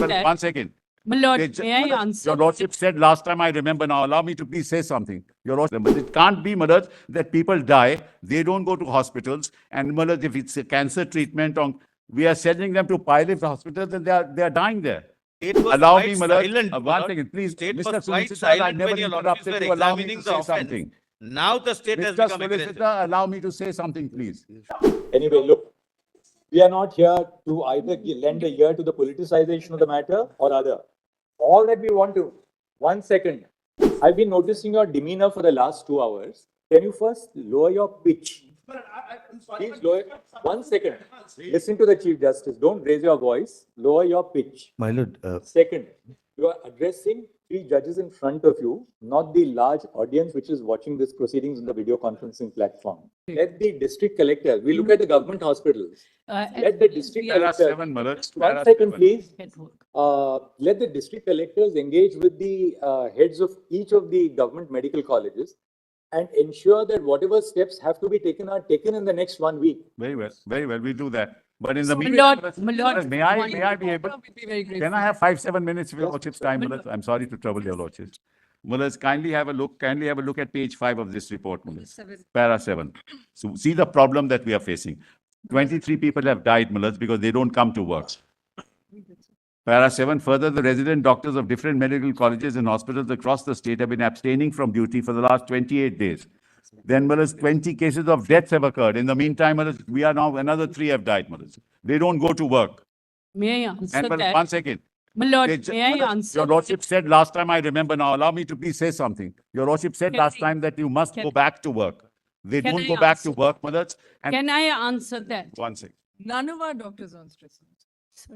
that. One second. My lord, They may I answer? Your Lordship said last time, I remember now. Allow me to please say something. Your Lordship, but it can't be, Malaj, that people die, they don't go to hospitals, and Malaj, if it's a cancer treatment, we are sending them to pilot hospitals, and they are dying there. It was Allow quite me, Malaj. silent. One Lord. second, please. State Mr. was quite Solicitor, I silent never when your lordships interrupted were you. Allow me to examining the say offence. something. Now the state has Mr. become Solicitor, aggressive. allow me to say something, please. Anyway, look, we are not here to either lend a ear to the politicization of the matter or other. All that we want to, 1 second. I've been noticing your demeanor for the last 2 hours. Can you first lower your pitch? Please lower, 1 second. Listen to the Chief Justice. Don't raise your voice. Lower your pitch. My lord, Second, you are addressing 3 judges in front of you, not the large audience which is watching this proceedings on the video conferencing platform. Let the district collector, we look at the government hospitals. Let the district There are collector, 7, Malaj. There 1 are second 7. please. At work. Let the district collectors engage with the heads of each of the government medical colleges and ensure that whatever steps have to be taken are taken in the next 1 week. Very well, we do that. But in the My meantime, lord, my lord, may I be able? We'd be very Can grateful. I have 5-7 minutes of your Lordship's time, Well, Mullah? I'm sorry to trouble your Lordships. Mullahs, kindly have a look at page 5 of this report, Mullahs. Para 7. So see the problem that we are facing. 23 people have died, Mullahs, because they don't come to work. Para 7, further, the resident doctors of different medical colleges and hospitals across the state have been abstaining from duty for the last 28 days. Then, Mullahs, 20 cases of deaths have occurred. In the meantime, Mullahs, we are now, another 3 have died, Mullahs. They don't go to work. may I answer And Mullahs, that? 1 second. My lord, They may I Mullahs, answer? Your Lordship said last time, I remember now. Allow me to please say something. Your Lordship said Can last I- time that you must can- go back to work. They Can don't I go back to answer? work, Mullahs. And Can I answer that? 1 second. None of our doctors are on stress.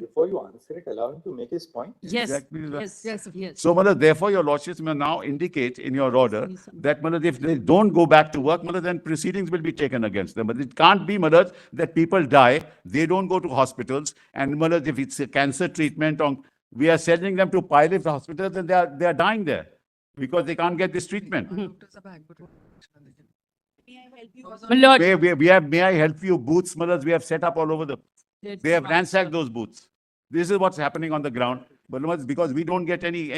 Before you answer it, allow him to make his point. Yes, Exactly that. yes, Yes, yes. So, Mullah, therefore, your lordships may now indicate in your order that, Mullah, if they don't go back to work, Mullah, then proceedings will be taken against them. But it can't be, Mullah, that people die, they don't go to hospitals, and Mullah, if it's a cancer treatment, we are sending them to pilot hospitals, and they are dying there because they can't get this treatment. Doctors are back, but what? My lord, We have, may I help you, booths, Mullah, we have set up all over the. They have ransacked those booths. This is what's happening on the ground. But Mullah, because we don't get any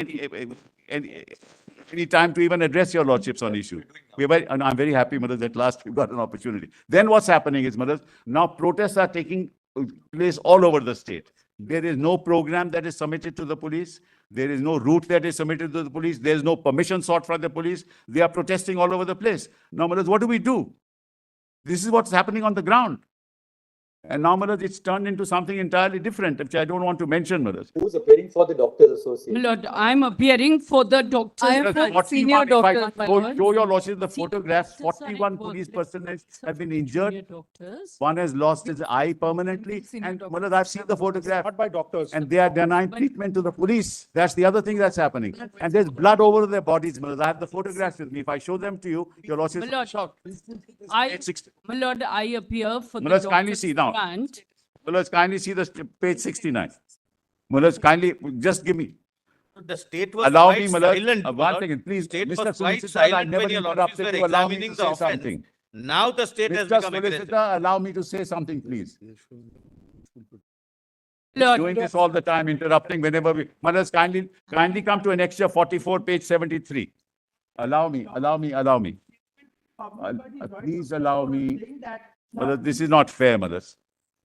time to even address your lordships on issues. And I'm very happy, Mullah, that last we got an opportunity. Then what's happening is, Mullah, now protests are taking place all over the state. There is no program that is submitted to the police. There is no route that is submitted to the police. There is no permission sought from the police. They are protesting all over the place. Now, Mullah, what do we do? This is what's happening on the ground. And now, Mullah, it's turned into something entirely different, which I don't want to mention, Mullah. Who's appearing for the Doctors my Association? lord, I'm appearing for the doctors. I am from senior If I doctors, my show lord. show your lordship the See, photographs, doctors are at 41 work. police Let's personnel go. have been Senior injured. doctors. One has lost his eye permanently. Senior And doctors. Mullah, I've seen the photograph. Not by doctors. And they are denying treatment to the police. That's the other thing that's happening. And there's blood over their bodies, Mullah. I have the photographs with me. If I show them to you, your lordship My will lord, be shocked. I, Page 60. my lord, I appear for the Mullah, kindly doctors see now. grant. Mullah, kindly see the page 69. Mullah, kindly, just give me. The state was Allow quite me, Mullah. silent. One Lord. second, please. State Mr. was quite Solicitor, I silent never when your lordships interrupted were you. Allow me examining to the say offence. something. Now the state has Mr. become aggressive. Solicitor, allow me to say something, please. Lord, Doing this all the time, interrupting whenever we, Mothers, kindly come to annexure 44, page 73. Allow me. Please allow me. Mothers, this is not fair, Mothers.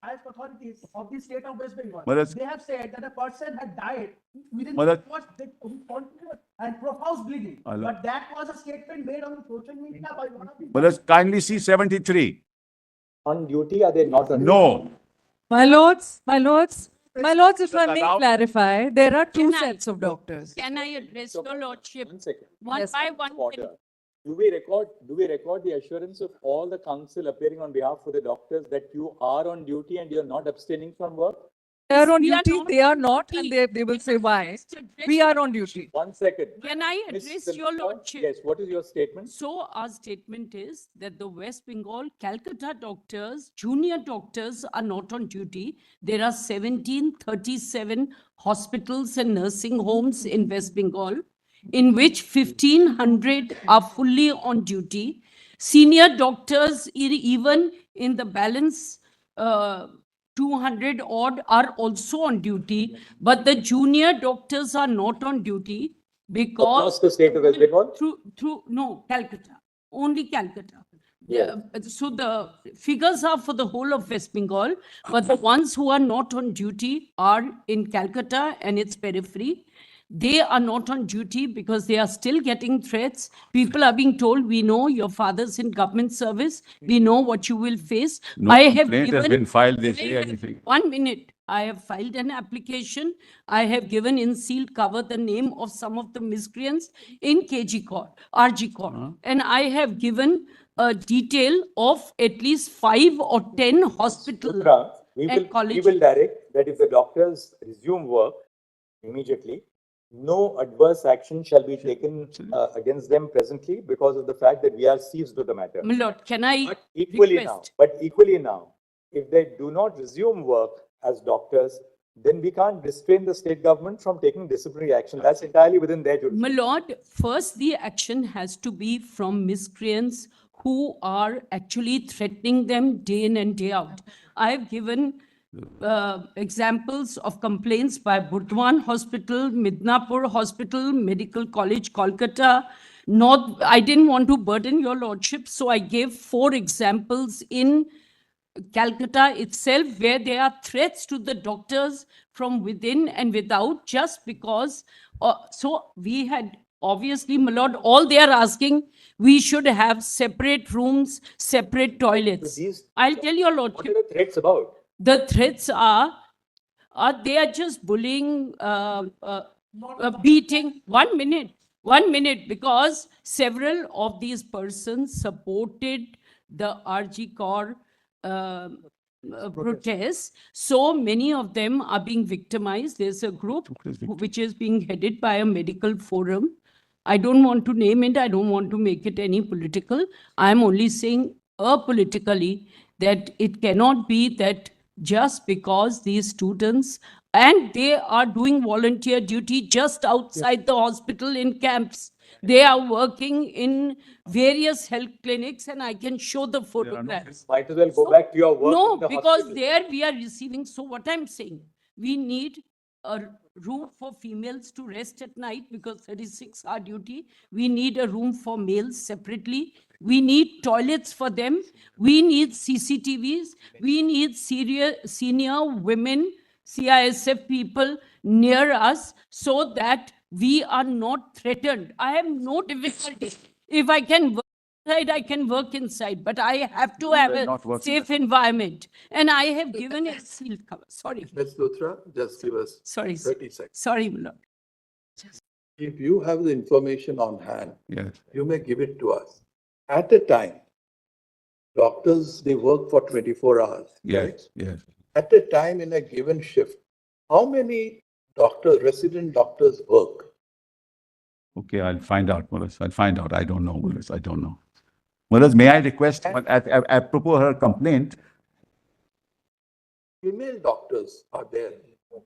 As authorities of the state of West Bengal, Mothers, they have said that a person had died within Mother- continuous and profuse bleeding. Allah. But that was a statement made on social media by one of the. Mothers, kindly see 73. On duty, are they not on duty? No. My lords, if I may allow- clarify, there are two Can I- sets of doctors. can I address your lordship 1 second. one Yes. by one? Order. Do we record the assurance of all the council appearing on behalf of the doctors that you are on duty and you're not abstaining from work? They are on We are duty, not they are on not, duty. and they will say why. Just address- We are on duty. 1 second. Can I Miss address your Salita, lordship? Yes, what is your statement? So our statement is that the West Bengal Calcutta doctors, junior doctors are not on duty. There are 1737 hospitals and nursing homes in West Bengal, in which 1500 are fully on duty. Senior doctors, even in the balance 200 odd are also on duty, but the junior doctors are not on duty because. Across the state of West Bengal? No, Calcutta, only Calcutta. Yes. So the figures are for the whole of West Bengal, but the ones who are not on duty are in Calcutta and its periphery. They are not on duty because they are still getting threats. People are being told, we know your father's in government service. We know what you will face. No I have complaint has given. been filed, they say anything. 1 minute. I have filed an application. I have given in sealed cover the name of some of the miscreants in KG court, RG court. And I have given a detail of at least 5 or 10 hospitals. Putra, we and will colleges. direct that if the doctors resume work immediately, no adverse action shall be taken against them presently because of the fact that we are seized with the matter. My lord, can I But equally request? now, if they do not resume work as doctors, then we can't restrain the state government from taking disciplinary action. That's entirely within their jurisdiction. My lord, first the action has to be from miscreants who are actually threatening them day in and day out. I have given examples of complaints by Burdwan Hospital, Midnapur Hospital, Medical College, Kolkata. I didn't want to burden your lordship, so I gave 4 examples in Calcutta itself, where there are threats to the doctors from within and without, just because. So we had, obviously, my lord, all they are asking, we should have separate rooms, separate toilets. these- I'll tell your What lordship, are the threats about? the threats are they are just bullying, beating. 1 minute, because several of these persons supported the RG Kaur protests. So many of them are being victimized. There's a group which is being headed by a medical forum. I don't want to name it. I don't want to make it any political. I'm only saying apolitically that it cannot be that just because these students, and they are doing volunteer duty just outside the hospital in camps. They are working in various health clinics, and I can show the photographs. Might as well go back to your work No, in the because hospital. there we are receiving. So what I'm saying, we need a room for females to rest at night because 36-hour duty. We need a room for males separately. We need toilets for them. We need CCTVs. We need senior women, CISF people near us so that we are not threatened. I have no difficulty. If I can work inside, I can work inside, but I have to have We're a not working. safe environment. And I have given a sealed cover. Sorry, Ms. Luthra, just give us sorry, sir. 30 seconds. Sorry, my lord. If you have the information on hand, Yes. you may give it to us. At a time, doctors, they work for 24 hours. right? Yes, yes. At a time in a given shift, how many doctors, resident doctors work? Okay, I'll find out, Mullas. I'll find out. I don't know, Mullas. I don't know. Mullas, may I request, apropos her complaint, Female doctors are there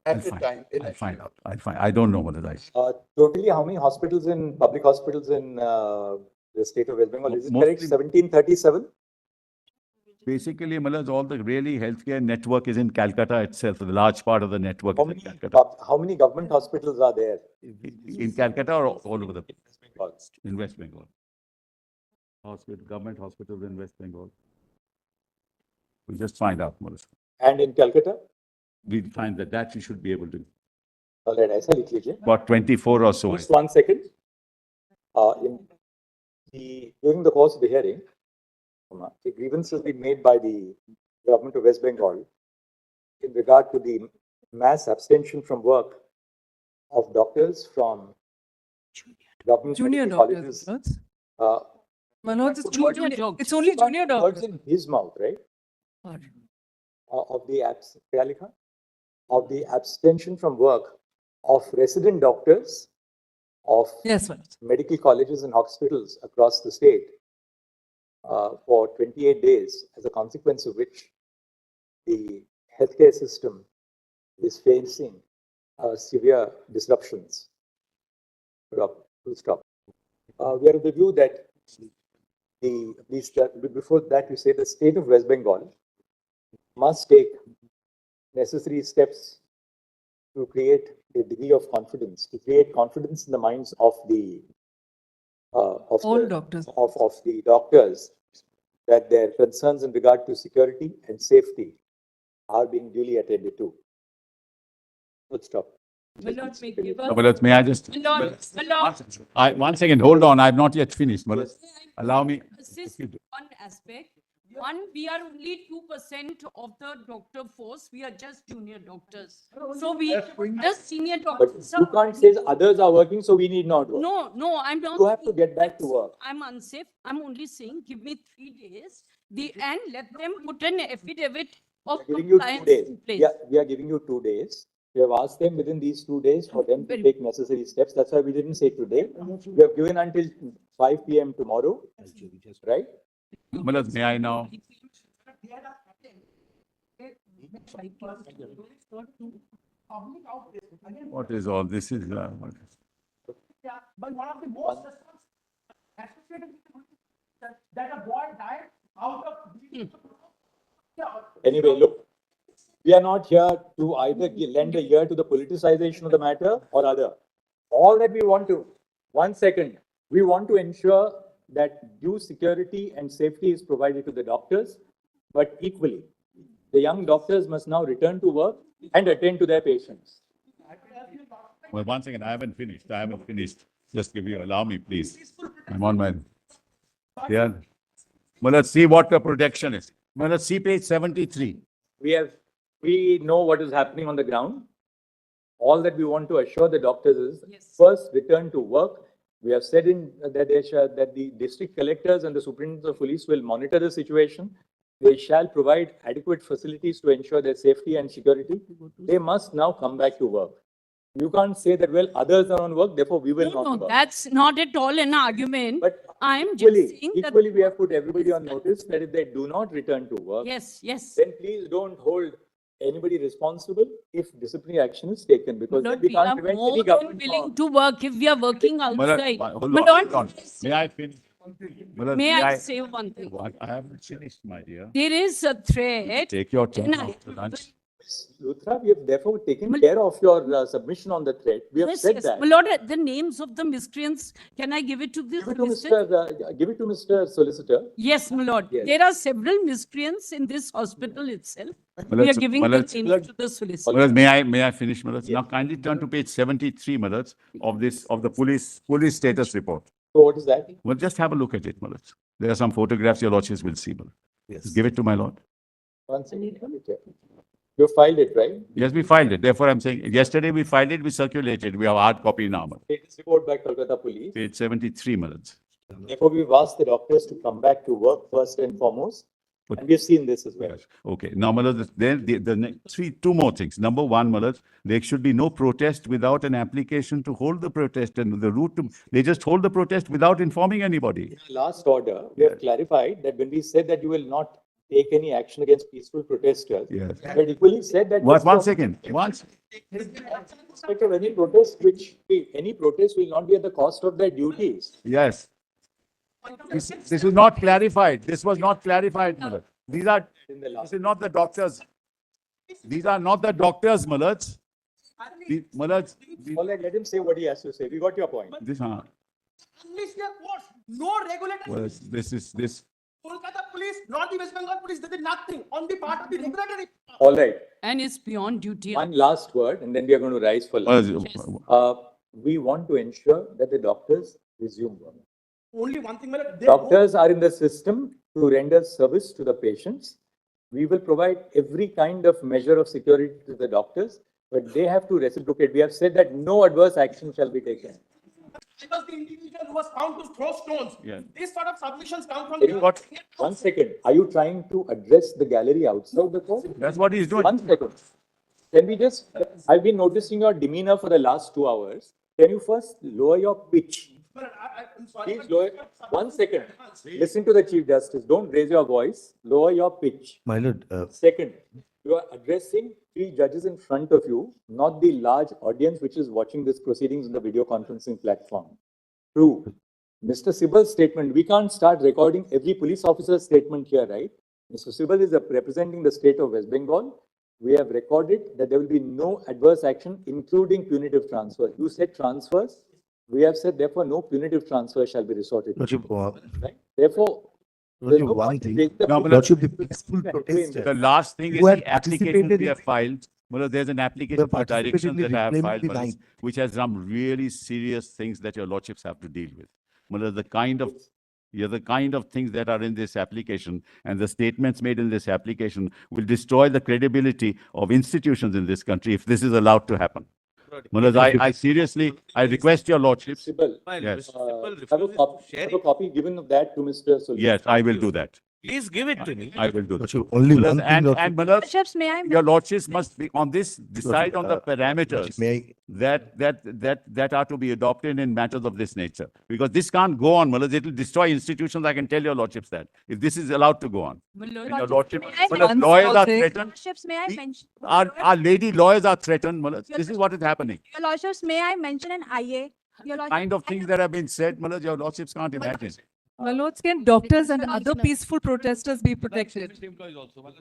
I'll at a find, time. in I'll a find shift. out. I'll find, I don't know, Mullas. Totally, how many hospitals public hospitals in the state of West Bengal? Is it correct? Mostly- 1737? Basically, Mullas, all the really healthcare network is in Calcutta itself. The large part of the network How is in many, Calcutta. how many government hospitals are there? In Calcutta or all over the place? In West Bengal. Government hospitals in West Bengal. We'll just find out, Mullas. And in Calcutta? We'll find that we should be able to. All right, ऐसा लिख लीजिए. About 24 or so. Just 1 second. During the course of the hearing, a grievance has been made by the government of West Bengal in regard to the mass abstention from work of doctors from government Junior medical doctors. colleges. my lords. My lords, it's Junior junior, doctors. it's only junior Words doctors. in his mouth, right? Of the क्या लिखा? Of the abstention from work of resident doctors of Yes, my lords. medical colleges and hospitals across the state for 28 days, as a consequence of which the healthcare system is facing severe disruptions. Full stop. We are of the view that before that, you say the state of West Bengal must take necessary steps to create a degree of confidence, to create confidence in the minds of the All doctors. of the doctors, that their concerns in regard to security and safety are being duly attended to. Let's stop. My lord, may give No, us. Mulaz, may I just? My lord, my lord. One second, hold on, I've not yet finished, Mulaz. Allow me. Assist one aspect. One, we are only 2% of the doctor force. We are just junior doctors. So we, just senior But doctors. you can't say others are working, so we need not work. No, I'm not. You have to get back to work. I'm unsafe. I'm only saying, give me 3 days, and let them put an affidavit of We are giving you 2 compliance days. in place. Yeah, we are giving you 2 days. We have asked them within these 2 days for them to Very- take necessary steps. That's why we didn't say today. We have given until 5 p.m. tomorrow, right? Mulaz, may I now? Public outrage. Again, What is all this is? yeah, but one of the most associated with that a boy died out of. Yeah, Anyway, look, we are not here to either lend a ear to the politicization of the matter or other. All that we want to, 1 second, we want to ensure that due security and safety is provided to the doctors, but equally, the young doctors must now return to work and attend to their patients. Well, 1 second, I haven't finished. Just allow me, please. I'm on my, yeah. Well, let's see what the protection is. Well, let's see page 73. We know what is happening on the ground. All that we want to assure the doctors is, Yes. first, return to work. We have said that the district collectors and the superintendents of police will monitor the situation. They shall provide adequate facilities to ensure their safety and security. They must now come back to work. You can't say that, well, others are on work, therefore we will No, not no, work. that's not at all an argument. But I'm just saying that, equally, we have put everybody on notice that if they do not return to work, yes, then please don't hold anybody responsible if disciplinary action is taken, because then Lord, we we can't are prevent more any than government willing from. to work if we are working outside. Hold My on, lord, hold on. May I finish? Mulaz, may I say one thing? What? I haven't finished, my dear. There is a threat. Take your turn And I- after lunch. Luthra, we have therefore taken care of your submission on the threat. We have Yes, said yes. that. My lord, the names of the miscreants, can I give it to this? Give it to Mr. Solicitor. Yes, my lord. Yes. There are several miscreants in this hospital itself. We are Mulaz, giving the Mulaz, names to the solicitor. Mulaz, may I finish, Mulaz? Now kindly turn to page 73, Mulaz, of the police status report. So what is that? Well, just have a look at it, Mulaz. There are some photographs your lordships will see, Mulaz. Yes. Give it to my lord. 1 second. You filed it, right? Yes, we filed it. Therefore, I'm saying, yesterday we filed it, we circulated. We have hard copy now. Mulaz. Status report by Kolkata Police. Page 73, Mulaz. Therefore, we've asked the doctors to come back to work first and foremost. But- And we've seen this as well. Yes. Okay. Now, Mulaz, then two more things. Number one, Mulaz, there should be no protest without an application to hold the protest, and the route to, they just hold the protest without informing anybody. In the last order, we have clarified that when we said that you will not take any action against peaceful protesters, Yes. but equally said that. One second. Respect of any protest any protest will not be at the cost of their duties. Yes. This is not clarified. This was not clarified, Mulaz. This is not the doctors. These are not the doctors, Mulaz. Mulaz, All right, let him say what he has to say. We got your point. this, unleash their force. No regulatory. well, this. Kolkata police, not the West Bengal police, they did nothing on the part of the regulatory. All right, And it's beyond duty. one last word, and then we are going to rise for lunch. We want to ensure that the doctors resume work. Only one thing, madam. Doctors are in the system to render service to the patients. We will provide every kind of measure of security to the doctors, but they have to reciprocate. We have said that no adverse action shall be taken. I was the individual who was found to throw stones. Yeah. These sort of submissions come from. Can you what? 1 second. Are you trying to address the gallery outside the court? That's what he's doing. 1 second. Can we just, I've been noticing your demeanor for the last 2 hours. Can you first lower your pitch? I'm sorry. Please lower, 1 second. Listen to the Chief Justice. Don't raise your voice. Lower your pitch. My lord, Second, you are addressing 3 judges in front of you, not the large audience which is watching this proceedings on the video conferencing platform. True. Mr. Sibal's statement, we can't start recording every police officer's statement here, right? Mr. Sibal is representing the state of West Bengal. we have recorded that there will be no adverse action, including punitive transfer. You said transfers. We have said, therefore, no punitive transfer shall be resorted to. Lordship, Right? Therefore, there's Lordship, no one point in thing. taking the No, book Lordship, the and peaceful doing protesters. The last thing is Who had the application participated we in- have filed. Well, there's an application for participated directions in that I have reclaiming filed, the Mullah, ninth. which has some really serious things that your lordships have to deal with. Mullah, the kind of things that are in this application and the statements made in this application will destroy the credibility of institutions in this country if this is allowed to happen. Mullah, I seriously, I request your lordships. Sybil, Yes. have a copy given of that to Mr. Sultan. Yes, I will do that. Please give it to me. I will do that. Lordship, only Mullah, one thing, and Lordship. Mullah, Lordships, may I? your lordships must be on this, decide on the Lordship, parameters may I? that are to be adopted in matters of this nature. Because this can't go on, Mullah. It will destroy institutions. I can tell your lordships that. If this is allowed to go on. And your lordship, May I Mullah, mention lawyers are something? threatened. Lordships, may I The- mention? Our lady lawyers are threatened, Mullah. This is what is happening. Your Lordships, may I mention an IA? Your Lordship, Kind of things that have been said, Mullah, your lordships can't imagine. My lords, can doctors and other peaceful protesters be protected?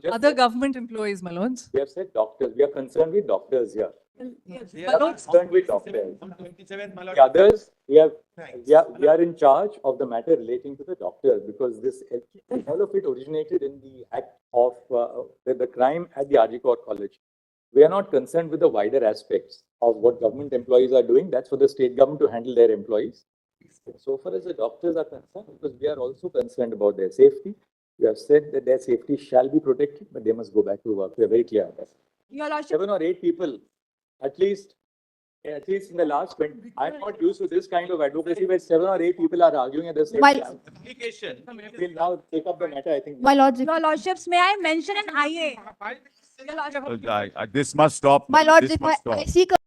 Other government employees, my lords. We have said doctors. We are concerned with doctors here. My lords, Concerned with doctors. The others, we are in charge of the matter relating to the doctors because all of it originated in the act of the crime at the RG Court College. We are not concerned with the wider aspects of what government employees are doing. That's for the state government to handle their employees. So far as the doctors are concerned, because we are also concerned about their safety, we have said that their safety shall be protected, but they must go back to work. We are very clear on that. your Lordship, 7 or 8 people, at least in the last 20, I'm not used to this kind of advocacy where 7 or 8 people are arguing at the same time. Application. We'll now take up the matter, I think. My lords, your Lordships, may I mention an IA? Your Lordship. This must stop. my lords, This if must I stop. seek a